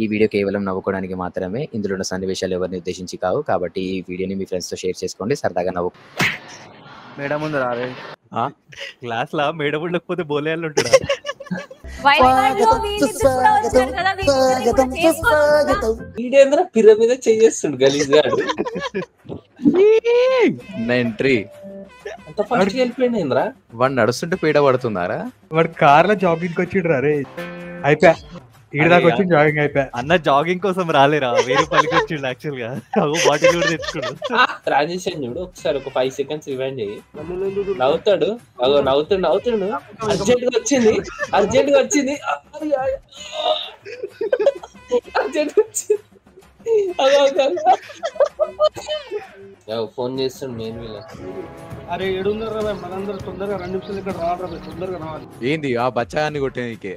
ఈ వీడియో కేవలం నవ్వుకోవడానికి మాత్రమే. ఇందులో ఉన్న సన్నివేశాలు ఎవరిని ఉద్దేశించి కావు. కాబట్టి ఈ వీడియోని మీ ఫ్రెండ్స్‌తో షేర్ చేసుకోండి. సరదాగా మేడం ముందు రారే క్లాస్ లా మేడం ఉండకపోతే బోలేయాలు ఉంటాడా? వీడేంద్ర పిర్ర మీద చేస్తుండు గలీజ్ గాడు. ఎంట్రీ అంత ఫస్ట్ వెళ్ళిపోయింది ఏంద్ర. వాడు నడుస్తుంటే పీడ పడుతున్నారా? వాడు కార్ లో జాగింగ్ వచ్చిండ్రా రే. అయిపోయా ఈడ దాకా వచ్చి జాగింగ్ అయిపోయా. అన్న జాగింగ్ కోసం రాలేరా, వేరే పనికి వచ్చిండు యాక్చువల్ గా. బాటిల్ కూడా తెచ్చుకున్నాడు. ట్రాన్సిషన్ చూడు ఒకసారి, ఒక 5 seconds రివైండ్ చేయి. నవ్వుతాడు, అగో నవ్వుతుండు. అర్జెంట్ గా వచ్చింది. అర్జెంట్ గా వచ్చింది. ఫోన్ చేస్తుండు మెయిన్ వీళ్ళ. అరే ఏడున్నర మనందరూ తొందరగా 2 నిమిషాలు ఇక్కడ రావాలి, తొందరగా రావాలి. ఏంది ఆ బచ్చాన్ని కొట్టేందుకే?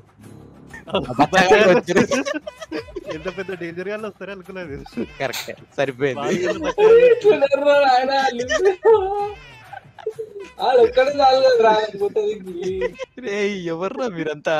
ఎంత పెద్ద డేంజర్ గా వస్తారా అనుకున్నది. కరెక్ట్ సరిపోయింది. ఎవర్రా మీరంతా?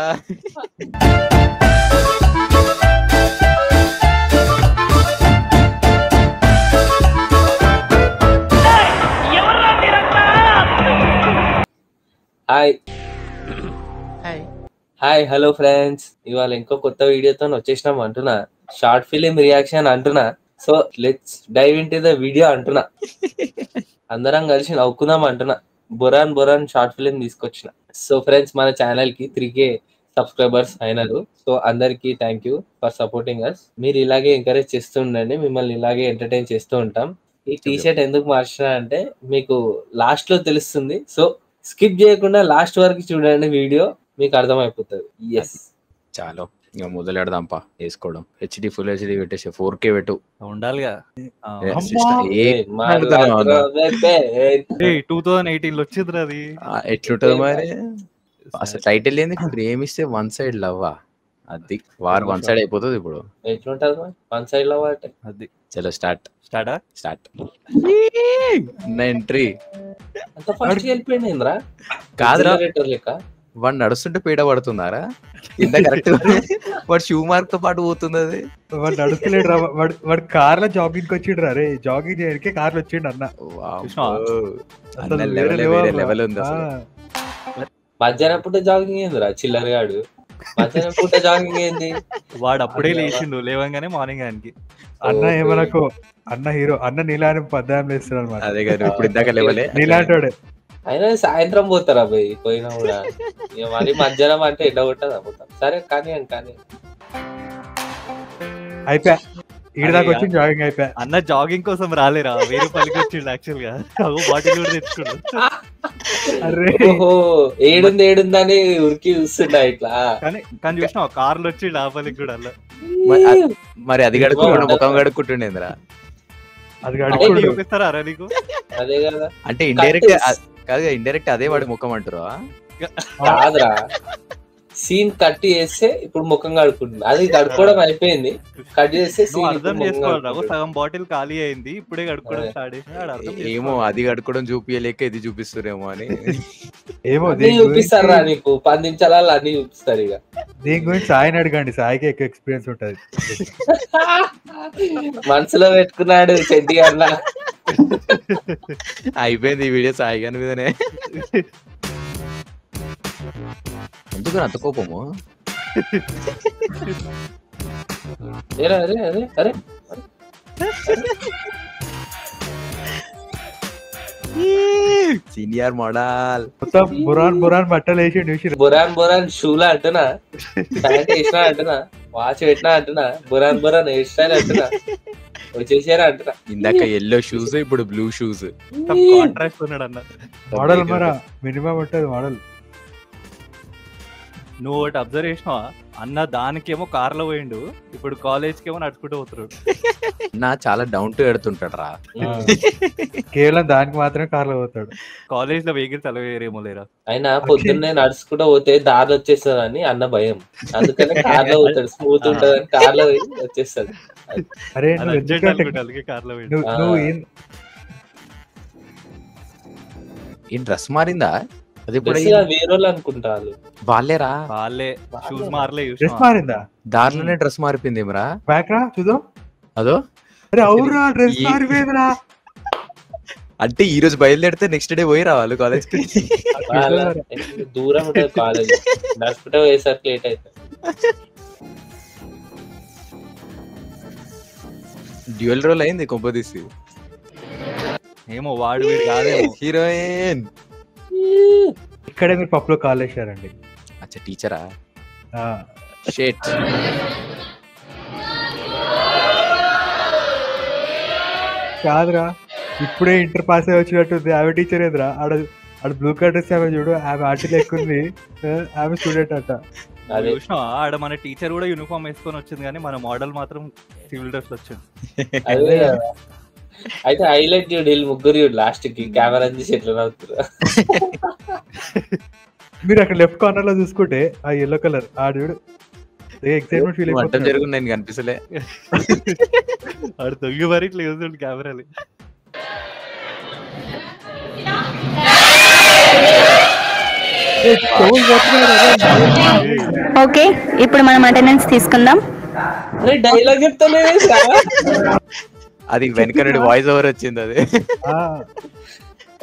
హాయ్ హలో ఫ్రెండ్స్, ఇవాళ ఇంకో కొత్త వీడియోతో వచ్చేసినాం అంటున్నా. షార్ట్ ఫిలిం రియాక్షన్ అంటున్నా. So let's dive into the video అంటున్నా. అందరం కలిసి నవ్వుకుందాం అంటున్నా. బొరాన్ షార్ట్ ఫిలిం తీసుకొచ్చిన. సో ఫ్రెండ్స్, మన ఛానల్ కి 3K సబ్స్క్రైబర్స్ అయినారు. సో అందరికి thank you for supporting us. మీరు ఇలాగే ఎంకరేజ్ చేస్తూ ఉండండి, మిమ్మల్ని ఇలాగే ఎంటర్టైన్ చేస్తూ ఉంటాం. ఈ టీ షర్ట్ ఎందుకు మార్చినా అంటే మీకు లాస్ట్ లో తెలుస్తుంది. సో స్కిప్ చేయకుండా లాస్ట్ వరకు చూడండి వీడియో, మీకు అర్థమైపోతుంది. ఎస్ చాలు ఇంకా మొదలెడదాంపా వేసుకోవడం. హెచ్డి ఫుల్ హెచ్డి పెట్టేసి 4K పెట్టు ఉండాలిగా. 2018 లో వచ్చింది అది. ఎట్లుంటది మరి అసలు? టైటిల్ ఏంది? ప్రేమిస్తే వన్ సైడ్ లవ్వా? అది వార్ వన్ సైడ్ అయిపోతుంది ఇప్పుడు. ఎట్లుంటది వన్ సైడ్ లవ్ అంటే? అది చలో స్టార్ట్. ఎంట్రీ అంత ఫస్ట్ వెళ్ళిపోయింది ఏంద్రా? కాదురా, లెక్క వాడు నడుస్తుంటే పీడ పడుతున్నారా? ఇంత కరెక్ట్. వాడు షూ మార్క్ తో పాటు పోతుంది అది. వాడు నడుస్తలేడు రా. వాడు కార్ లో జాగింగ్ వచ్చిండ్రా రే. జాగింగ్ చేయడానికి కార్ లో వచ్చిండు అన్న. లెవెల్ ఉంది అసలు. మధ్యాహ్నం పూట జాగింగ్ ఏందిరా చిల్లరగాడు? మధ్యాహ్నం పూట జాగింగ్ ఏంది? వాడు అప్పుడే లేచిండు, లేవంగానే మార్నింగ్ ఆయనకి. అన్న ఏమనకు, అన్న హీరో, అన్న నీలాని పద్దాం లేస్తాడు అనమాట. అదే కాదు ఇప్పుడు ఇందాక లెవెలే నీలాంటి. అయినా సాయంత్రం పోతారా పోయి పోయినా కూడా. మరి మధ్యాహ్నం అంటే ఎండ కొట్టదా పోతాం. సరే కానీ అయిపోయా ఈడ దాకా వచ్చి జాగింగ్ అయిపోయా. అన్న జాగింగ్ కోసం రాలేరా, వేరే పనికి వచ్చిండు యాక్చువల్ గా. బాటిల్ కూడా తెచ్చుకున్నాడు. ఓహో ఏడుందని ఉరికి చూస్తుండా ఇట్లా. కానీ చూసినా కార్లు వచ్చి ఆ పనికి కూడా అలా. మరి అది కడుక్కుంటు ముఖం కడుక్కుంటుండేంద్రా. అది చూపిస్తారా నీకు? అదే కదా. అంటే ఇండైరెక్ట్ కాదు, ఇండైరెక్ట్ అదే వాడి ముఖం అంటారు. కాదురా, సీన్ కట్ చేస్తే ఇప్పుడు ముఖం కడుక్కుంటుంది. అది కడుక్కోవడం అయిపోయింది, కట్ చేస్తే అర్థం చేసుకోవాలి. సగం బాటిల్ ఖాళీ అయింది, ఇప్పుడే కడుక్కోవడం స్టార్ట్ చేసి. ఏమో అది కడుక్కోవడం చూపియలేక ఇది చూపిస్తారేమో అని. ఏమో చూపిస్తారా నీకు? 10 నిమిషాలలో అన్ని చూపిస్తారు. ఇక దీని గురించి సాయిని అడగండి, సాయికి ఎక్కువ ఎక్స్పీరియన్స్ ఉంటది. మనసులో పెట్టుకున్నాడు చెడ్డి అన్న. అయిపోయింది ఈ వీడియో సాయి గారి మీదనే. ఎందుకు అంత కోపము? అరే సీనియర్ మోడల్ మొత్తం బురాన్ బట్టలు వేసి బురాన్ షూలా అంటున్నా, ప్యాంట్ వేసినా అంటున్నా, వాచ్ పెట్టినా అంటున్నా, బురాన్ హెయిర్ స్టైల్ అంటున్నా, వచ్చేసారా అంటున్నా. ఇందాక ఎల్లో షూస్, ఇప్పుడు బ్లూ షూస్. కాంట్రాస్ట్ ఉన్నాడు అన్న. మోడల్ మరా మినిమం ఉంటది మోడల్. నువ్వు ఒకటి అబ్జర్వ్ చేసినావా అన్న? దానికేమో కార్ లో పోయిండు, ఇప్పుడు కాలేజ్ కేమో నడుచుకుంటూ పోతున్నాడు. నా చాలా డౌన్ టు ఎడుతుంటాడు రా. కేవలం దానికి మాత్రమే కార్ లో పోతాడు. కాలేజ్ లో వెహికల్స్ అలా వేరేమో లేరా. అయినా పొద్దున్నే నడుచుకుంటూ పోతే దారి వచ్చేస్తుందని అన్న భయం, అందుకనే కార్ లో పోతాడు. స్మూత్ ఉంటదని కార్ లో వచ్చేస్తాడు. అరే కార్ లో ఈ డ్రెస్ మారిందా? అది వేరే వాళ్ళు అనుకుంటారు. వాళ్ళేరా వాళ్ళే షూస్ మారలే డ్రెస్ మారిందా దారిలోనే డ్రెస్ మారిపోయింది ఏమరా బ్యాక్ రా చూద్దాం. అదో అరే అవురా డ్రెస్ ఈ- మారిపోయిందిరా. అంటే ఈ రోజు బయలుదేరితే నెక్స్ట్ డే పోయి రావాలి కాలేజ్ కి. దూరం ఉంటుంది కాలేజ్, నడుచుకుంటే పోయేసరికి లేట్ అవుతుంది. డ్యూయల్ రోల్ అయింది కొంపదీసి. ఏమో వాడు వీడు కాదేమో. హీరోయిన్ ఇక్కడే మీరు పప్పులో కాల్ వేసారండి. అచ్చా టీచరా ఆ, షేట్. కాదురా ఇప్పుడే ఇంటర్ పాస్ అయి వచ్చినట్టుంది. ఆమె టీచర్ ఏదిరా ఆడ ఆడ బ్లూ కలర్ డ్రెస్ ఆమె చూడు, ఆమె ఆర్టిల్ ఎక్కుంది, ఆమె స్టూడెంట్ అట. అదే చూసినావా ఆడ మన టీచర్ కూడా యూనిఫామ్ వేసుకొని వచ్చింది కానీ మన మోడల్ మాత్రం సివిల్ డ్రెస్ వచ్చింది. అదే కదా. అయితే హైలైట్ చూడు, వీళ్ళు ముగ్గురు చూడు లాస్ట్ కి కెమెరా తీసి ఎట్లా నవ్వుతున్నారు. మీరు అక్కడ లెఫ్ట్ కార్నర్ లో చూసుకుంటే ఆ ఎల్లో కలర్ ఆడు చూడు ఎక్సైట్మెంట్ ఫీల్ వంట అయిపోతుంది. జరుగుతుంది నేను కనిపిస్తలే. ఆడు తొంగి మరి ఇట్లా చూస్తుండే కెమెరాలు. ఓకే ఇప్పుడు మనం అటెండెన్స్ తీసుకుందాం. అరే డైలాగ్ చెప్తానే అది వెనక నుండి వాయిస్ ఓవర్ వచ్చింది అది.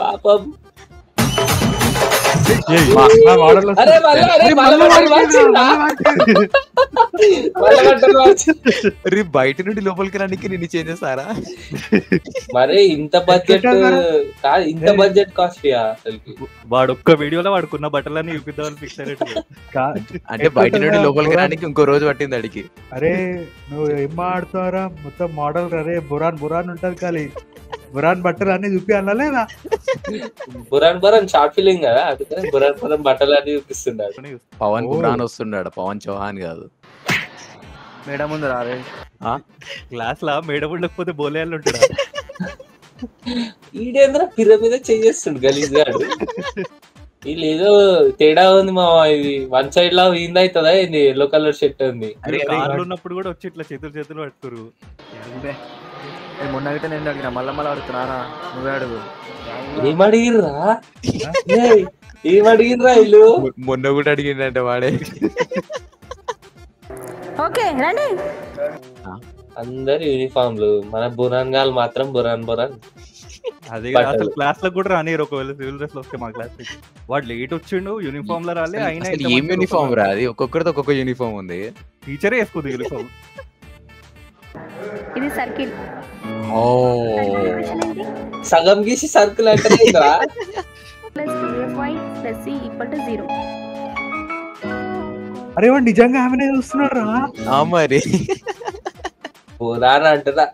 పాపం. మోడల్ అరే మళ్ళా, అరే మళ్ళా మార్చిందా? మళ్ళా బట్టలు మార్చి. రీ బయట నుండి లోపలికి రానికి నిన్ను చేంజ్ చేస్తారా? మరి ఇంత బడ్జెట్ కాదు, ఇంత బడ్జెట్ కాస్ట్లీయా అసలుకి? వాడు ఒక్క వీడియోలో వాడుకున్న బట్టలన్నీ చూపిద్దామని ఫిక్స్ అయినట్టు. అంటే బయట నుండి లోపలికి రానికి ఇంకో రోజు పట్టింది అడిగి. అరే నువ్వు ఏం మాడుతావరా మొత్తం మోడల్. అరే బురాన్ బురాన్ ఉంటది ఖాళీ, బురాన్ బట్టలు అన్ని చూపి అన్నా లేదా? బురాన్ షార్ట్ ఫిలిం కదా, అందుకని బురాన్ బట్టలు అన్ని చూపిస్తున్నాడు. పవన్ బురాన్ వస్తున్నాడు, పవన్ చౌహాన్ కాదు. మేడం ముందు రారే క్లాస్ లా మేడం ఉండకపోతే బోలేయాలు ఉంటాడు. ఈడేంద్ర పిర్ర మీద చేస్తుండు గలీజ్ గాడు. వీళ్ళు ఏదో తేడా ఉంది మా, ఇది వన్ సైడ్ లా వీంది అవుతుందా ఇది ఎల్లో కలర్ షర్ట్ ఉంది. కార్లు ఉన్నప్పుడు కూడా వచ్చి ఇట్లా చేతులు పట్టుకోరు. మొన్న అయితే నేను అడిగిన మళ్ళీ అడుగుతున్నారా, నువ్వే అడుగు. ఏమడిగిర్రా వీళ్ళు? మొన్న కూడా అడిగిందంటే వాడే. ఓకే రండి. అందరు యూనిఫామ్లు, మన బురాన్ గాలు మాత్రం బురాన్. అదే బట్టలు. అసలు క్లాస్ లో కూడా రానిరు ఒకవేళ సివిల్ డ్రెస్ లో వస్తే మా క్లాస్ కి. వాడు లేట్ వచ్చిండు యూనిఫామ్ లో రాలే, అయినా అసలు ఏం యూనిఫామ్ రా అది? ఒక్కొక్కరితో ఒక్కొక్క యూనిఫామ్ ఉంది. టీచరే వేసుకోదు యూనిఫామ్. ఇది సర్కిల్. ఓ సగం గీసి సర్కిల్ అంటే plus 2fy plus c equal to 0. అరే వాడు నిజంగా ఆమెనే చూస్తున్నాడు రా. ఆ మరి బురాన్ అంటారా,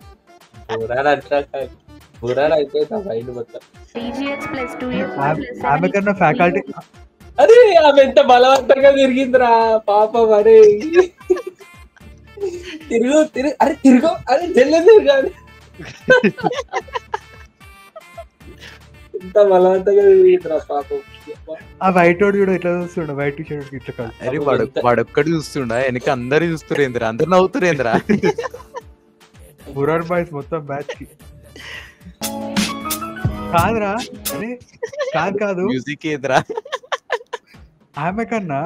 బురాన్ అయితే నా మైండ్ మొత్తం. 3gh ప్లస్ 2fy ప్లస్ ఆమె కన్నా ఫ్యాకల్టీ. అరే ఆమె ఎంత బలవంతంగా తిరిగిందిరా పాపం. అరే తిరుగు అరే జల్లు తిరగాలి. ఎంత బలవంతంగా తిరిగిందిరా పాపం. ఆ వైట్ వాడు చూడు ఎట్లా చూస్తుండ, వైట్ షర్ట్ ఇట్లా కాదు. అరే వాడొక్కడు చూస్తుండా, వెనక అందరు చూస్తురేంద్రా, అందరు నవ్వుతురేంద్రా. బురాన్ బాయ్స్ మొత్తం బ్యాచ్ కి. కాదురా అరే కాదు మ్యూజిక్ ఏదిరా? ఆమె కన్నా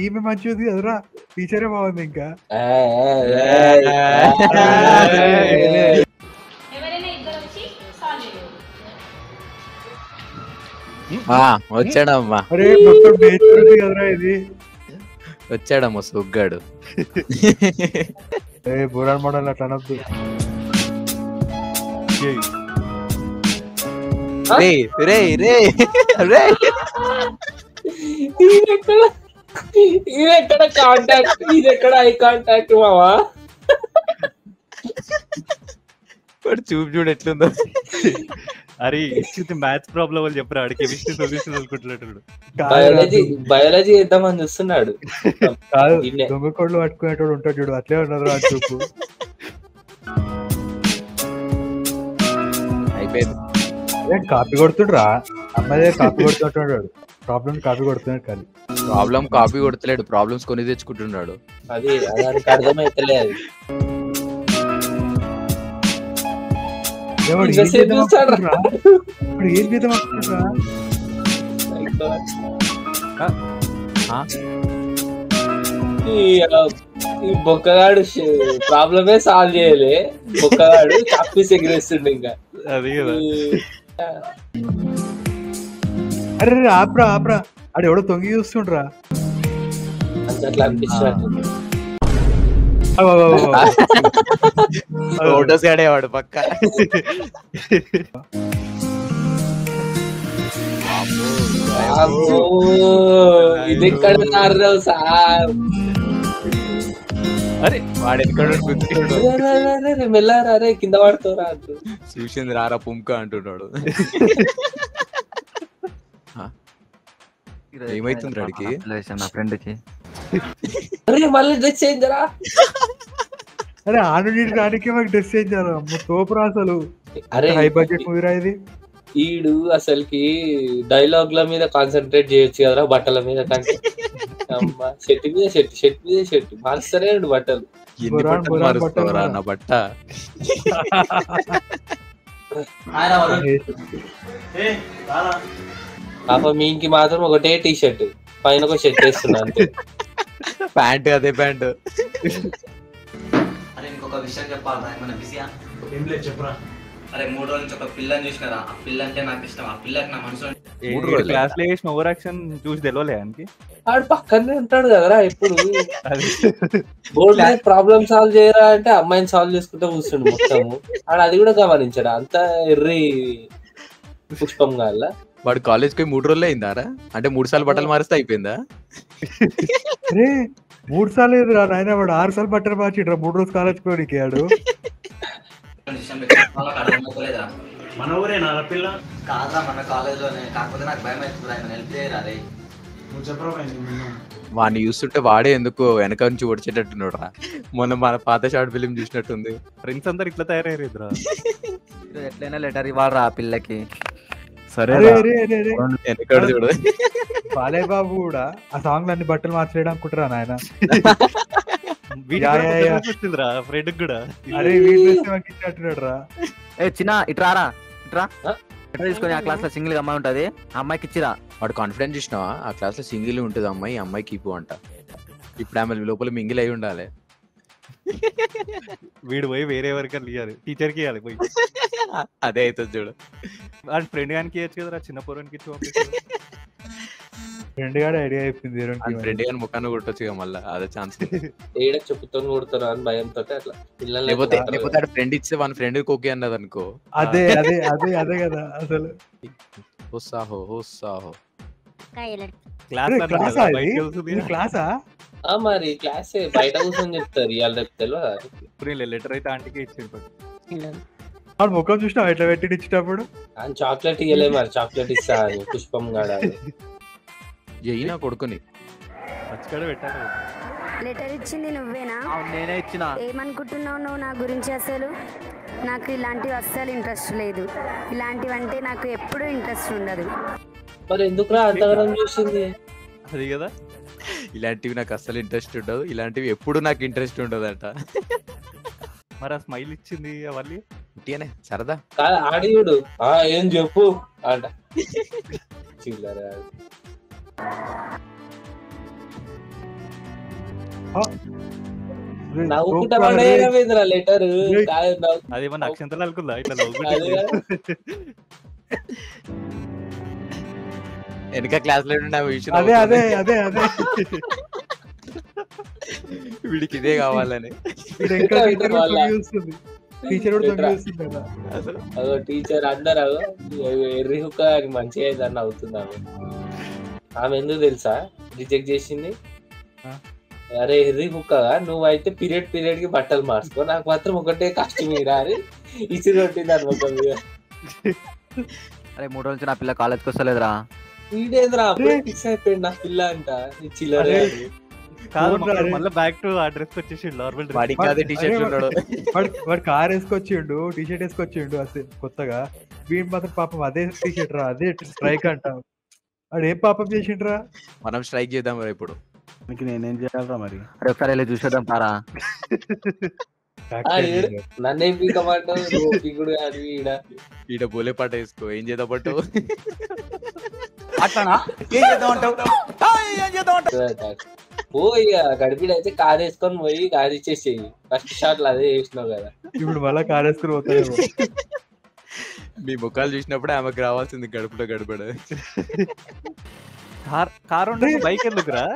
ఈమె మంచిది కదరా, టీచరే బాగుంది. ఇంకా వచ్చాడమ్మా, అరే మొత్తం నేర్చుకుంది కదరా ఇది. వచ్చాడమ్మా సుగ్గాడు. ఏ బురాన్ మోడల్ అట్లా అనొద్దు. రే రే రే రే ఇదెక్కడ కాంటాక్ట్, ఇదెక్కడ ఐ కాంటాక్ట్ మావా? వాడు చూపు చూడు ఎట్లుందో. అరే మ్యాథ్స్ ప్రాబ్లం అని చెప్పరా, ఆడికి కెమిస్ట్రీ సొల్యూషన్ అనుకుంటున్నాడు. బయాలజీ చేద్దామని చూస్తున్నాడు. కాదు ఇన్నే. దొంగ కోళ్ళు పట్టుకునేటోడు ఉంటాడు చూడు, అట్లే ఉన్నది రా చూపు. అయిపోయింది. అదే కాపీ కొడుతుండ్రా, అమ్మాయి కాపీ కొడుతుంటాడు. ప్రాబ్లం కాపీ కొడుతున్నాడు కానీ ప్రాబ్లం కాపీ కొడతలేడు, ప్రాబ్లమ్స్ కొని తెచ్చుకుంటున్నాడు. అది దానికి అర్థమైతలే. అది ఎవడు ఏం చేద్దాం అనుకుంటున్నారా? ఇప్పుడు ఏం చేద్దాం అనుకుంటున్నారా? ఈ బొక్కగాడు ప్రాబ్లమే సాల్వ్ చేయలే. బొక్కగాడు చాపీస్ ఎగిరేస్తుండే ఇంకా. అది కదా. అరే ఆప్రా ఆప్రా ఆడు ఎవడో తొంగి చూస్తుండ్రా. అట్లా అనిపించినట్టు. ఫోటోస్ ఆడేవాడు పక్క. ఇది ఎక్కడ సార్? అరే వాడు ఎక్కడ మెల్లారా, అరే కింద పడుతారా అంటూ చూసింది రారా పుంక అంటున్నాడు. ఏమైతుంది రాడికి? నా ఫ్రెండ్ కి అరే మళ్ళీ డ్రెస్ చేంజ్ రా. అరే ఆను రానికి మాకు డ్రెస్ చేంజ్ చేయాలి. తోపు రా అసలు. అరే హై బడ్జెట్ మూవీ రా ఇది. ఈడు అసలుకి డైలాగ్ల మీద కాన్సన్ట్రేట్ చేయొచ్చు కదరా బట్టల మీద కంటే. అమ్మా షర్ట్ మీద షర్ట్, షర్ట్ మీద షర్ట్ మారుస్తారే బట్టలు. ఎన్ని బట్టలు మారుస్తావరా నా బట్ట? పాప మీకి మాత్రం ఒకటే టీ షర్ట్, పైన ఒక షర్ట్ వేస్తున్నా అంతే. ప్యాంట్ అదే ప్యాంట్. అరే ఇంకొక విషయం చెప్పాలి, ఏమన్నా బిజీయా? ఏం లేదు చెప్పరా. అరే 3 రోజుల నుంచి ఒక పిల్లని చూసినారా, ఆ పిల్ల అంటే నాకు ఇష్టం. ఆ పిల్లకి నా మనసులో క్లాస్ లో చేసిన ఓవర్ యాక్షన్ చూసి తెలియలే ఆయనకి. ఆడు పక్కనే ఉంటాడు కదరా ఎప్పుడు. బోర్డు మీద ప్రాబ్లమ్ సాల్వ్ చేయరా అంటే అమ్మాయిని సాల్వ్ చేసుకుంటూ కూర్చుండు మొత్తము. ఆడు అది కూడా గమనించాడు. అంత ఎర్రి పుష్పం కాల. వాడు కాలేజ్ కి 3 రోజులు అయిందారా? అంటే 3 సార్లు బట్టలు మారిస్తే అయిపోయిందా? అరే 3 సార్లు లేదు రా నాయన, వాడు 6 సార్లు బట్టలు మార్చిండ్రా 3 రోజులు కాలేజ్ కోడికి. ఆడు మన ఊరేనా పిల్ల? కాదా మన కాలేజ్ లోనే. కాకపోతే నాకు భయం అవుతుంది, ఆయన హెల్ప్ చేయరా? రే నువ్వు చెప్పరా. వాడిని చూస్తుంటే వాడే ఎందుకో వెనక నుంచి ఒడిచేటట్టున్నాడు రా. మొన్న మన పాత షార్ట్ ఫిలిం చూసినట్టుంది. ఫ్రెండ్స్ అందరు ఇట్లా తయారయ్యారు. ఎట్లయినా లెటర్ ఇవ్వాలరా ఆ పిల్లకి. సరే ఎక్కడ చూడు బాలయ్య బాబు కూడా ఆ సాంగ్ అన్ని బట్టలు మార్చలేడు అనుకుంటారా నాయన. ఫ్రెండ్ కూడా. అరే వీళ్ళు ఇచ్చినట్టున్నాడు రా. ఏ చిన్న ఇట్రారా, ఇట్రా ఎట్లా తీసుకొని. ఆ క్లాస్ లో సింగిల్ అమ్మాయి ఉంటది, ఆ అమ్మాయికి ఇచ్చిరా. వాడు కాన్ఫిడెన్స్ చూసినావా? ఆ క్లాస్ లో సింగిల్ ఉంటుంది అమ్మాయి, అమ్మాయికి ఇప్పు అంట. ఇప్పుడు ఆమె లోపల మింగిల్ అయి ఉండాలి. వీడు పోయి వేరే ఎవరికి ఇవ్వాలి, టీచర్ కి ఇవ్వాలి పోయి. అదే అవుతుంది చూడు. వాడి ఫ్రెండ్ గానికి ఇవ్వచ్చు కదరా, చిన్న పొరానికి ఇచ్చి. ఫ్రెండ్ గాడు ఐడియా అయిపోయింది. ఫ్రెండ్ గాని ముఖాన్ని కొట్టొచ్చు మళ్ళీ, అదే ఛాన్స్. ఏడ చెప్పుతో కొడతారు అని భయంతో అట్లా పిల్లలు. లేకపోతే ఫ్రెండ్ ఇస్తే మన ఫ్రెండ్ కోకి అన్నది అనుకో. అదే అదే అదే అదే కదా అసలు. క్లాసా మరి క్లాసే బయట కూర్చొని చెప్తారు. ఇవాళ రేపు తెలియదు. లెటర్ అయితే ఆంటీకే ఇచ్చాడు. వాడు ముఖం చూసినావు ఎట్లా పెట్టి ఇచ్చేటప్పుడు? ఆయన చాక్లెట్ ఇవ్వలే మరి, చాక్లెట్ ఇస్తా అని పుష్పం గాడు. అయినా కొడుకుని పెట్టాలి. లెటర్ ఇచ్చింది నువ్వేనా? నేనే ఇచ్చిన. ఏమనుకుంటున్నావు నువ్వు నా గురించి? అసలు నాకు ఇలాంటివి అస్సలు ఇంట్రెస్ట్ లేదు. ఇలాంటివంటే నాకు ఎప్పుడూ ఇంట్రెస్ట్ ఉండదు. మరి ఎందుకురా అంతగానం చూసింది? అది కదా, ఇలాంటివి నాకు అస్సలు ఇంట్రెస్ట్ ఉండదు, ఇలాంటివి ఎప్పుడు నాకు ఇంట్రెస్ట్ ఉండదు అంట. మరి ఆ స్మైల్ ఇచ్చింది అవన్నీ ఇంటినే సరదా. ఆడియుడు ఏం చెప్పు అంట. నవ్వుకుంటా లెటర్. అదేమన్నా అక్షంతలు అనుకుందా ఇట్లా వెనక క్లాస్ లో అదే అదే అదే అదే వీడికి ఇదే కావాలని. టీచర్ అందరూ ఎర్రి హుక్క అని మంచిగా అయిందని అవుతుంది. ఆమె ఎందుకు తెలుసా రిజెక్ట్ చేసింది? అరే ఎర్రి హుక్కగా నువ్వైతే పీరియడ్ కి బట్టలు మార్చుకో, నాకు మాత్రం ఒకటే కష్టమీరా అని ఇచ్చి కొట్టింది అని ముఖం మీద. అరే 3 రోజుల నుంచి నా పిల్ల కాలేజ్కి వస్తలేదురా. వీడేంద్రా ఫిక్స్ అయిపోయింది నా పిల్ల అంట. చిల్లర మళ్ళీ బ్యాక్ టు అడ్రస్ వచ్చేసి నార్మల్ వాడు కార్ వేసుకొచ్చిండు, టీ షర్ట్ వేసుకొచ్చిండు అసలు కొత్తగా. వీడి మాత్రం పాపం అదే టీ షర్ట్ రా, అదే స్ట్రైక్ అంటాం. వాడు ఏం పాపం చేసిండ్రా? మనం స్ట్రైక్ చేద్దాం రా ఇప్పుడు. నేనేం చేయాలరా మరి? అరే ఒకసారి వెళ్ళి చూసేద్దాం పారా. నన్నేం పీకమంటావు? ఈడ బోలే పాట వేసుకో, ఏం చేద్దాం పట్టు అట్లానా? ఏం చేద్దాం అంటావు? పోయి గడిపిడైతే కార్ వేసుకొని పోయి కార్ ఇచ్చేసేయి. ఫస్ట్ షాట్ లో అదే చేసినావు కదా. ఇప్పుడు మళ్ళా కారేసుకుని పోతాయేమో. మీ ముఖాలు చూసినప్పుడు ఆమెకు రావాల్సింది గడుపులో గడపడ. కార్ ఉండే బైక్ ఎందుకురా?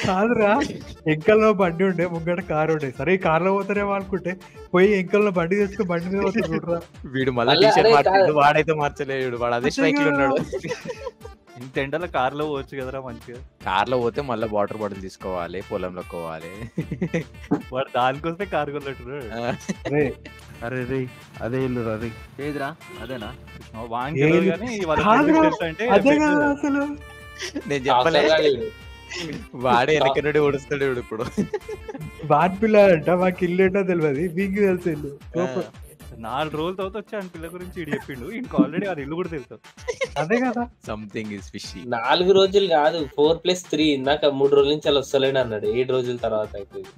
కాదురా, ఎంకల్లో బండి ఉండే, ముంగట కారు ఉండే. సరే ఈ కార్లో పోతారేమో అనుకుంటే పోయి ఎంకల్లో బండి తెచ్చుకుని బండి మీద పోతారు. వీడు మళ్ళీ టీషర్ట్ మార్చాడు, వాడైతే మార్చలేడు, వాడు అదే స్ట్రైక్ లో ఉన్నాడు. ఇంత ఎండలో కార్లో పోవచ్చు కదరా మంచిగా. కార్లో పోతే మళ్ళీ వాటర్ బాటిల్ తీసుకోవాలి, పొలంలో పోవాలి. వాడు దానికోసమే కారు కొన్నట్టున్నాడు. అరే రే అదే ఇల్లు రీ ఏదిరా అదేనా? వాంగ్ కానీ అదే కదా అసలు. నేను చెప్పలే, వాడే వెనక నుండి ఓడుస్తాడు ఇప్పుడు. బాన్ పిల్ల అంట, మాకు ఇల్లు ఏంటో తెలియదు, మీకు తెలుసు ఇల్లు. 4 రోజుల తర్వాత వచ్చి ఆయన పిల్ల గురించి ఇటు చెప్పిండు. ఇంక ఆల్రెడీ అది ఇల్లు కూడా తెలుసు. అదే కదా, సంథింగ్ ఇస్ ఫిషీ. 4 రోజులు కాదు, 4+3. ఇందాక 3 రోజుల నుంచి అలా వస్తలేడు అన్నాడు. 7 రోజుల తర్వాత అయిపోయింది.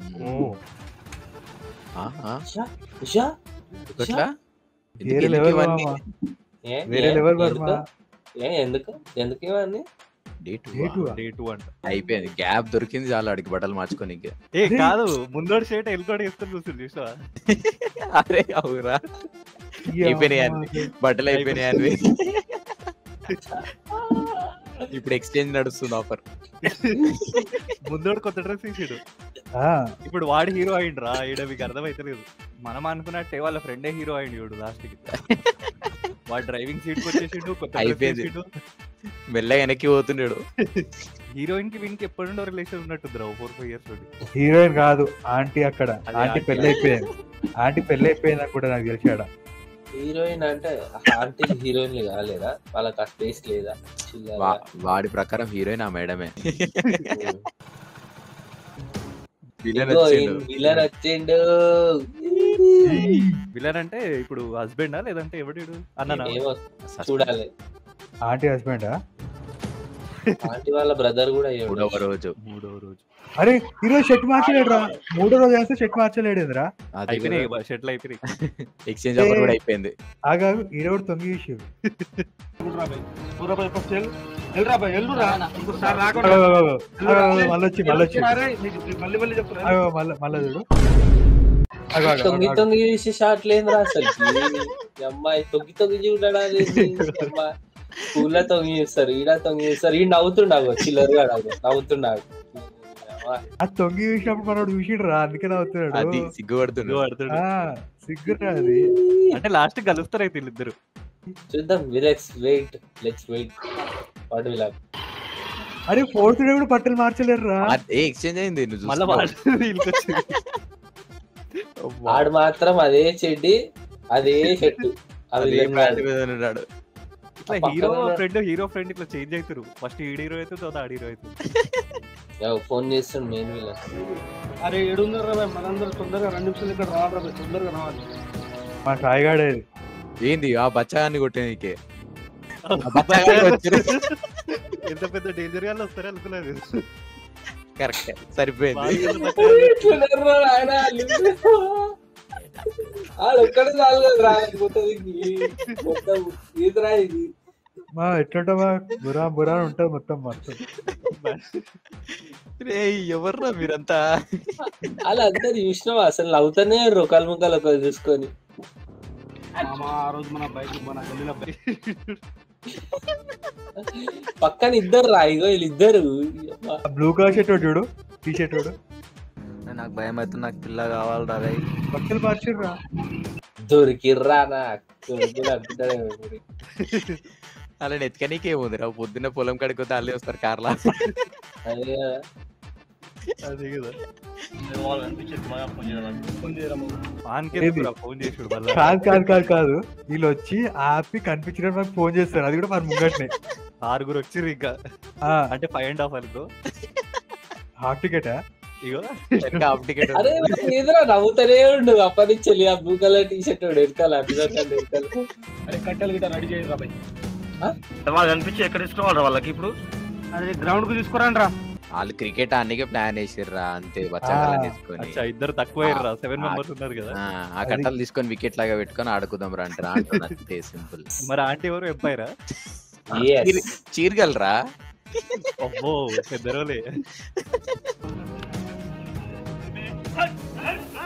ఎందుకు ఇవన్నీ అయిపోయింది. గ్యాప్ దొరికింది చాలా, అడిగి బట్టలు మార్చుకోనికి. ఏ కాదు, ముందోడు షర్ట్ ఎల్లుకోడి వేసుకొని చూస్తుంది చూసావా? అరే అవురా, అయిపోయినాయి బట్టలు అయిపోయినాయి. ఇప్పుడు ఎక్స్చేంజ్ నడుస్తుంది ఆఫర్. ముందోడు కొత్త డ్రెస్ తీసాడు, ఇప్పుడు వాడు హీరో అయిండ్రా. ఈడ మీకు అర్థమైతలేదు. మనం అనుకున్నట్టే వాళ్ళ ఫ్రెండే హీరో అయింది చూడు లాస్ట్ కి. వాడు డ్రైవింగ్ సీట్ వచ్చేసిండు, కొత్త అయిపోయింది, మెల్లగా వెనక్కి పోతున్నాడు. హీరోయిన్ కి వీనికి ఎప్పుడుండో రిలేషన్ ఉన్నట్టుంది 4-5 years నుండి. హీరోయిన్ కాదు ఆంటీ, అక్కడ ఆంటీ పెళ్లి అయిపోయింది. ఆంటీ పెళ్లి అయిపోయిందా కూడా నాకు తెలిసాడా. హీరోయిన్ అంటే ఆంటీ హీరోయిన్ కాలేదా? వాళ్ళకి ఆ స్పేస్ లేదా? వాడి ప్రకారం హీరోయిన్ ఆ మేడమే. విలన్ వచ్చిండు. విలన్ అంటే ఇప్పుడు హస్బెండా లేదంటే ఎవడు అన్న చూడాలి. ఆంటీ హస్బెండా? ఆంటీ వాళ్ళ బ్రదర్ కూడా. 3వ రోజు. అరే ఈరోజు షర్ట్ మార్చలేడు రా. 3వ రోజు వేస్తే షర్ట్ మార్చలేడురా. షర్ట్లు అయిపోయినాయి. ఎక్స్చేంజ్ ఆఫర్ కూడా అయిపోయింది. ఆగాగు, ఈరోజు తొంగి విషయం. తొంగి చూసి షాట్ లేదురా అసలు. అమ్మాయి తొంగి చూడాలి. స్కూల్లో తొంగి చూస్తారు, ఈడ తొంగి చూస్తారు. ఈ నవ్వుతుండవు, చిల్లరుగా నవ్వుతున్నాడు. ఆ తొంగి చూసినప్పుడు మనోడు చూసిండ్రా, అందుకే నవ్వుతున్నాడు. సిగ్గుపడుతున్నాడు. సిగ్గురా అది. అంటే లాస్ట్ కలుస్తారు అయితే వీళ్ళిద్దరు. చూద్దాం. Let's wait. What will happen. అరే 4th డే కూడా బట్టలు మార్చలేరురా. ఎక్స్చేంజ్ అయింది. వాడు మాత్రం అదే చెడ్డి, అదే షర్టు, ఉన్నాడు. ఇట్లా హీరో ఫ్రెండ్ ఇట్లా చేంజ్ అవుతారు. ఫస్ట్ ఈడ హీరో అవుతుంది, తర్వాత ఆడ హీరో అవుతుంది. ఫోన్ చేస్తాడు మెయిన్ విలన్. అరే 7:30 మనందరూ తొందరగా 2 నిమిషాలు ఇక్కడ రావాలి, తొందరగా రావాలి. మా సాయిగాడే ఏంది ఆ బచ్చాగాన్ని కొట్టేనికే. ఎంత పెద్ద డేంజర్ గా వస్తారో అనుకున్నారు. కరెక్ట్, సరిపోయింది. ఎట్లుంటా బురా ఉంటది మొత్తం. ఎవర్రా మీరంతా? అలా అందరు చూసినావా? అసలు నవ్వుతానే రొకాల ముఖాలు ఒకరు చూసుకొని. ఆ రోజు మన బైక్ మన గల్లీలో పక్కన ఇద్దరు రా, ఇగో వీళ్ళిద్దరు. బ్లూ కలర్ షర్ట్ చూడు, టీ షర్ట్ వాడు. నాకు భయం అవుతుంది, నాకు పిల్ల కావాలి రా. బట్టలు మార్చిర్రా, దొరికిర్రా నాకు. అలా ఎత్తుకనీకేముంది రా, పొద్దున్న పొలం కాడికి వస్తే అల్లే వస్తారు కార్లా. అదే కదా. కాదు వీళ్ళు వచ్చి ఆపి కనిపించిన నాకు ఫోన్ చేస్తారు. అది కూడా మన ముంగట్నే 6 వచ్చిర్రు ఇంకా. అంటే 5.5 అనుకో. హాఫ్ టికెటా? ఇగో హాఫ్ టికెట్. అరే ఏదైనా నవ్వుతానే ఉండు. అప్పటి నుంచి ఆ బ్లూ కలర్ టీ షర్ట్ ఎడకాలి. అరే కట్టెలు గిట్ట రెడీ చేయండి రా బై. వాళ్ళు కనిపించి ఎక్కడ తీసుకోవాలి వాళ్ళకి? ఇప్పుడు అదే గ్రౌండ్ కు తీసుకురండి రా. వాళ్ళు క్రికెట్ ఆడనికే ప్లాన్ వేసిర్రా అంతే. బచ్చాగాళ్ళని తీసుకొని ఇద్దరు తక్కువ 7 members ఉన్నారు కదా. ఆ కట్టలు తీసుకొని వికెట్ లాగా పెట్టుకొని ఆడుకుందాం రా అంటారా. అంతే సింపుల్. మరి ఆంటీ ఎవరు ఎంపైరా? చీరగలరా అబ్బో పెద్దరోలే.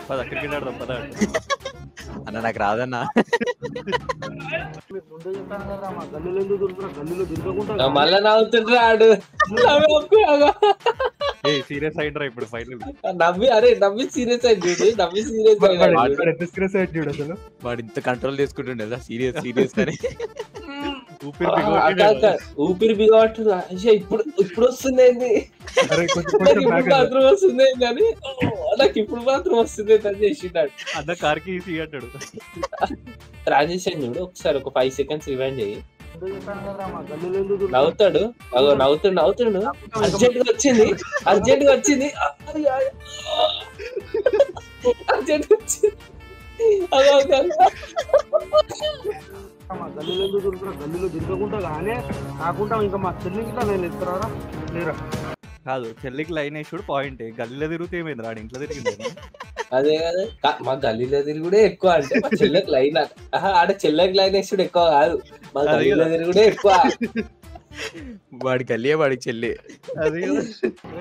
పద క్రికెట్ ఆడదాం పద. అన్న నాకు రాదన్నా. ముందే చెప్పాను కదా మా గల్లీలో ఎందుకు దొరుకుతున్నా, గల్లీలో దొరకకుండా మళ్ళా నవ్వుతుండ్రా ఆడు. సీరియస్ అయిండ్రా ఇప్పుడు ఫైనల్. నవ్వి సీరియస్ అయింది చూడు, నవ్వి సీరియస్ చూడు అసలు వాడు ఇంత కంట్రోల్ చేసుకుంటుండే సీరియస్ సీరియస్ అని. ఊపిరి బిగబట్టు. ఇప్పుడు వస్తుంది మాత్రం వస్తుంది కానీ నాకు ఇప్పుడు మాత్రం వస్తుంది అని చేసిండాడు. అన్న కార్కి అంటాడు. ట్రాన్సిషన్ చూడు ఒకసారి, ఒక 5 seconds రివైండ్ చేయి. చెప్పాను కదా మా గల్లీలో ఎందుకు దొరుకుతున్నా. నవ్వుతాడు, నవ్వుతుండు. అర్జెంట్ గా వచ్చింది అర్జెంట్ గా వచ్చింది. మా గల్లీలో ఎందుకు దొరుకుతున్నా, గల్లీలో దొరకకుండా కానీ కాకుండా ఇంకా మా చెల్లికి నేను ఎత్తురారా లేరా. కాదు చెల్లికి లైన్ వేసుడు పాయింట్. గల్లీలో తిరుగుతే ఏమైంది రాడు, ఇంట్లో తిరిగింది. అదే కదా మా గల్లీలో తిరుగుడే ఎక్కువ. అంటే మా చెల్లెకి లైన్ ఆడ చెల్లెకి లైన్ వేసుడు ఎక్కువ కాదు, మా గల్లీలో తిరుగుడే ఎక్కువ. వాడికి అల్లియే వాడికి చెల్లి. అదే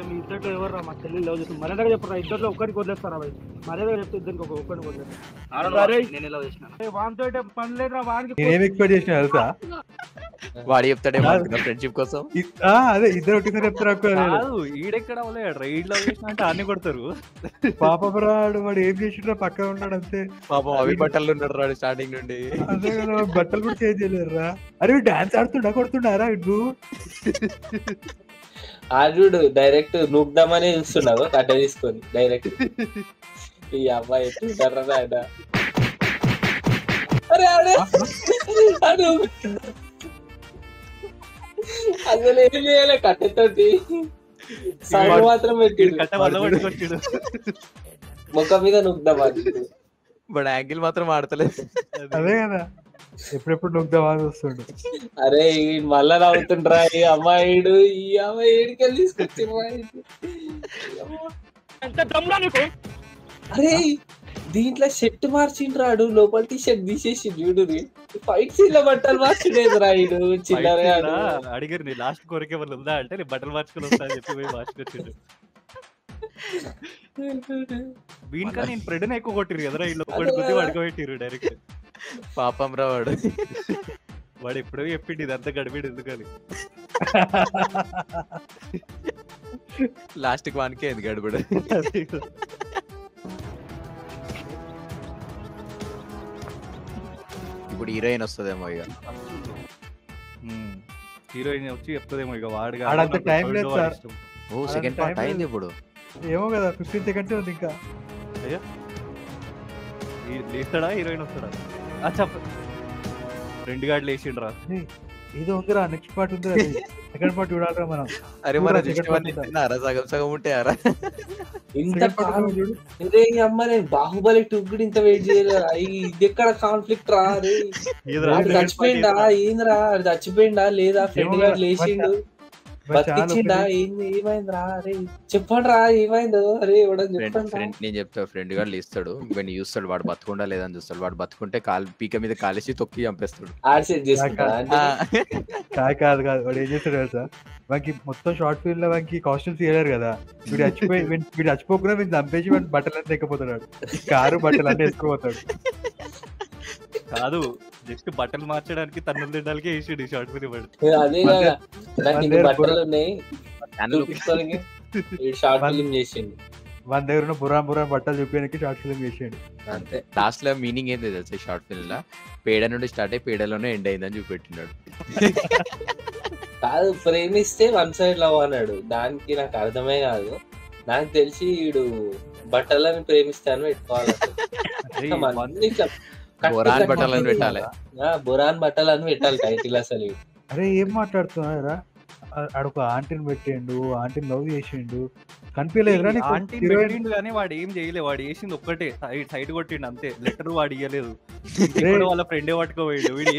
మీ ఇద్దరు ఎవరు మా చెల్లి లవ్ చేస్తాను మర్యాదగా చెప్పరా. ఇద్దరు ఒక్కడికి వదిలేస్తారా భయ్, మర్యాదగా చెప్తే ఇద్దరికి ఒక్కడికి వదిలేస్తారు. నేను లవ్ చేసిన వానితో పని లేదురా. వానికి నేనేం ఎక్స్పెక్ట్ చేసిన తెలుసా, వాడు చెప్తాడేమో ఫ్రెండ్షిప్ కోసం. అదే ఇద్దరు ఒకేసారి చెప్తారు. కాదు ఈడెక్కడ రైడ్ లవ్ చేసిన అంటే అన్ని కొడతారు. పాపం రాడు, వాడు ఏం చేసిండ్రా పక్కన ఉన్నాడు అంతే. పాపం అవి బట్టలు ఉన్నాడు రాడు స్టార్టింగ్ నుండి. అదే కదా, బట్టలు కూడా చేంజ్ చేయలేరురా. అరే డాన్స్ ఆడుతుండా కొడుతుండారా ఇటు. ఆడు డైరెక్ట్ నూకుదామని చూస్తున్నావు కట్ట తీసుకొని డైరెక్ట్. ఈ అబ్బాయి ఎట్లుంటారా ఆయన. అరే అడు అసలు ఏం చేయాలి కట్టెతోటి, సౌండ్ మాత్రం పెట్టిండు. కట్ట వల్ల పట్టుకొచ్చాడు. ముఖం మీద నూకుదామని. వాడు యాంగిల్ మాత్రం ఆడతలేదు. అదే కదా, ఎప్పుడెప్పుడు నొక్కుదామా అని వస్తుండు. అరే మళ్ళా నవ్వుతుండ్రా ఈ అమ్మాయిడు. ఈ అమ్మాయి ఏడికెళ్ళి తీసుకొచ్చిండ్రా. అరే దీంట్లో షర్ట్ మార్చిండ్రాడు, లోపల టీ షర్ట్ తీసేసి చూడు. ఫైట్ సీన్ లో బట్టలు మార్చిండేది రాయుడు చిల్లరగా. అడిగారు నీ లాస్ట్ కోరిక వల్ల ఉందా అంటే నీ బట్టలు మార్చుకొని వస్తా అని చెప్పి పోయి మార్చుకొచ్చిండు. వీనికా నేను ఫ్రెండ్ ఎక్కువ కొట్టిరు కదరా, ఇల్లు ఒకటి కొద్ది పడుకోబెట్టిరు డైరెక్ట్. పాపం రా వాడు. వాడు ఎప్పుడో చెప్పిండు ఇదంతా గడిపిడు ఎందుకని. లాస్ట్ కి వానికే ఎందుకు గడిపడు. ఇప్పుడు హీరోయిన్ వస్తుందేమో ఇక. హీరోయిన్ వచ్చి చెప్తుందేమో ఇక వాడుగా. ఆడంత టైం లేదు సార్. ఓ సెకండ్ పార్ట్ అయింది ఇప్పుడు. ఏమో కదా 15 seconds ఉంది ఇంకా. అయ్యా లేస్తాడా హీరోయిన్ వస్తాడా? చెప్ప రెండు గాడ్లు వేసిండ్రా. ఏదో ఉందిరా, నెక్స్ట్ పార్ట్ ఉందిరా, సెకండ్ పార్ట్ చూడాలరా మనం. అరే మన సగం సగం ఉంటే అరా ఇంత అమ్మ. నేను బాహుబలి 2 కూడా ఇంత వెయిట్ చేయలేదు. ఇది ఎక్కడ కాన్ఫ్లిక్ట్ రా. చచ్చిపోయిందా ఏందిరా, చచ్చిపోయిందా లేదా, ఫ్రెండ్ గారు లేచిండు బతికిచ్చిండా ఏంది, ఏమైందిరా, అరే చెప్పండి రా ఏమైందో. అరే నేను చెప్తా, ఫ్రెండ్ గారు లేస్తాడు, ఇవన్నీ చూస్తాడు, వాడు బతుకుండా లేదని చూస్తాడు. వాడు బతుకుంటే పీక మీద కాలేసి తొక్కి చంపేస్తాడు. కాదు వాడు ఏం చేస్తాడు తెలుసా, వానికి మొత్తం షార్ట్ ఫిల్మ్ లో వానికి కాస్ట్యూమ్స్ వేయలేరు కదా. వీడు చచ్చిపోకుండా వీళ్ళు చంపేసి వాడి బట్టలు అంతా ఎక్కిపోతాడు, కారు బట్టలు అంతా వేసుకుపోతాడు. కాదు జస్ట్ బట్టలు మార్చడానికి తన్నులు తినడానికి వేసాడు షార్ట్ ఫిల్మ్. అదే కదా బట్టలు ఉన్నాయి షార్ట్ ఫిల్మ్ చేసిండు. మన దగ్గర ఉన్న బురాన్ బట్టలు చూపించడానికి షార్ట్ ఫిల్మ్ చేసాడు అంతే. లాస్ట్ లో మీనింగ్ ఏంది తెలుసా షార్ట్ ఫిల్మ్ లో, పేడ నుండి స్టార్ట్ అయ్యి పేడలోనే ఎండ్ అయిందని చూపెట్టినాడు. కాదు ప్రేమిస్తే 1 side లవ్ అన్నాడు, దానికి నాకు అర్థమే కాదు. నాకు తెలిసి వీడు బట్టలని ప్రేమిస్తాను పెట్టుకోవాలి. బొరాన్ బట్టలని పెట్టాలి, బొరాన్ బట్టలని పెట్టాలి టైటిల్ అసలు. అరే ఏం మాట్లాడుతున్నారా, ఆడొక ఆంటీని పెట్టిండు, ఆంటీని లవ్ చేసిండు, కనిపించలేదురా ఆంటీని పెట్టిండు కానీ వాడు ఏం చేయలేదు. వాడు వేసింది ఒక్కటే సైడ్ కొట్టిండు అంతే, లెటర్ వాడు ఇయ్యలేదు. వాళ్ళ ఫ్రెండే పట్టుకోపోయాడు. వీడు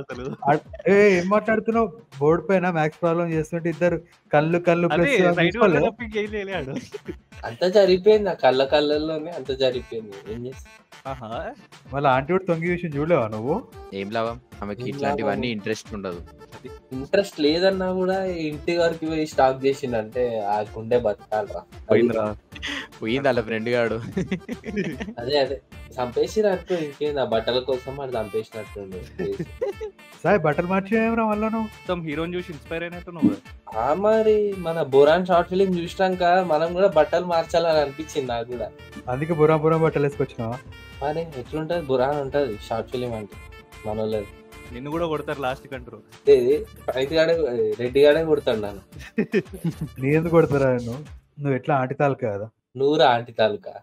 అసలు ఏం మాట్లాడుతున్నావు, బోర్డు పైన మ్యాథ్స్ ప్రాబ్లం చేస్తుంటే ఇద్దరు కళ్ళు అంత జరిగిపోయింది. ఆ కళ్ళల్లోనే అంత జరిగిపోయింది. ఏం చేస్తా వాళ్ళ ఆంటీ కూడా తొంగి చూసి చూడలేవా నువ్వు? ఏం లాభం, ఆమెకి ఇట్లాంటివన్నీ ఇంట్రెస్ట్ ఉండదు. ఇంట్రెస్ట్ లేదన్నా కూడా ఇంటి వరకు పోయి స్టాక్ చేసిండంటే ఆ గుండె బతకాలరా. పోయింది వాళ్ళ ఫ్రెండ్ గాడు. అదే చంపేసిరు అనుకో, ఇంకేంది ఆ బట్టల కోసం అది చంపేసినట్టుండే. సాయి బట్టలు మార్చేయరా వల్ల నువ్వు మొత్తం హీరోని చూసి ఇన్స్పైర్ అయినట్టు నువ్వు. మరి మన బురాన్ షార్ట్ ఫిలిం చూసినాక మనం కూడా బట్టలు మార్చాలని అనిపించింది నాకు కూడా. అందుకే బురా బురా బట్టలు వేసుకొచ్చినావా? మరి ఎట్లుంటది, బురాన్ ఉంటది షార్ట్ ఫిలిం అంటే మన వాళ్ళది. నిన్ను కూడా కొడతారు లాస్ట్ కంటారు. రెడ్డి గాడే కొడతాడు నన్ను. నీ ఎందుకు కొడతారా? నువ్వు ఎట్లా ఆంటీ తాలూకా కదా? నువ్వురా ఆంటీ తాలూకా,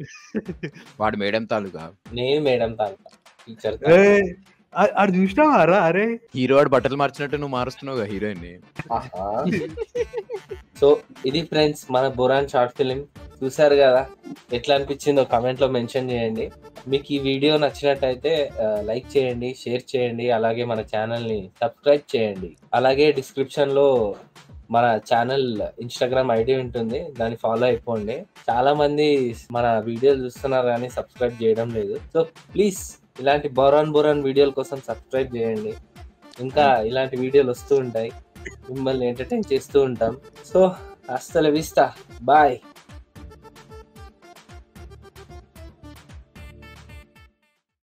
వాడు మేడం తాలూకా, నేను మేడం తాలూకా. టీచర్ అది చూసినావారా? అరే హీరో వాడు బట్టలు మార్చినట్టు నువ్వు మారుస్తున్నావు హీరోయిన్ ని. సో ఇది ఫ్రెండ్స్ మన బురాన్ షార్ట్ ఫిలిం. చూసారు కదా, ఎట్లా అనిపించిందో కమెంట్ లో మెన్షన్ చేయండి. మీకు ఈ వీడియో నచ్చినట్టయితే లైక్ చేయండి, షేర్ చేయండి, అలాగే మన ఛానల్ ని సబ్స్క్రైబ్ చేయండి. అలాగే డిస్క్రిప్షన్ లో మన ఛానల్ ఇన్స్టాగ్రామ్ ఐడి ఉంటుంది, దాన్ని ఫాలో అయిపోండి. చాలా మంది మన వీడియోలు చూస్తున్నారు కానీ సబ్స్క్రైబ్ చేయడం లేదు. సో ప్లీజ్ ఇలాంటి బోరాన్ వీడియోల కోసం సబ్స్క్రైబ్ చేయండి. ఇంకా ఇలాంటి వీడియోలు వస్తూ ఉంటాయి, మిమ్మల్ని ఎంటర్టైన్ చేస్తూ ఉంటాం. సో హasta la vista, బాయ్.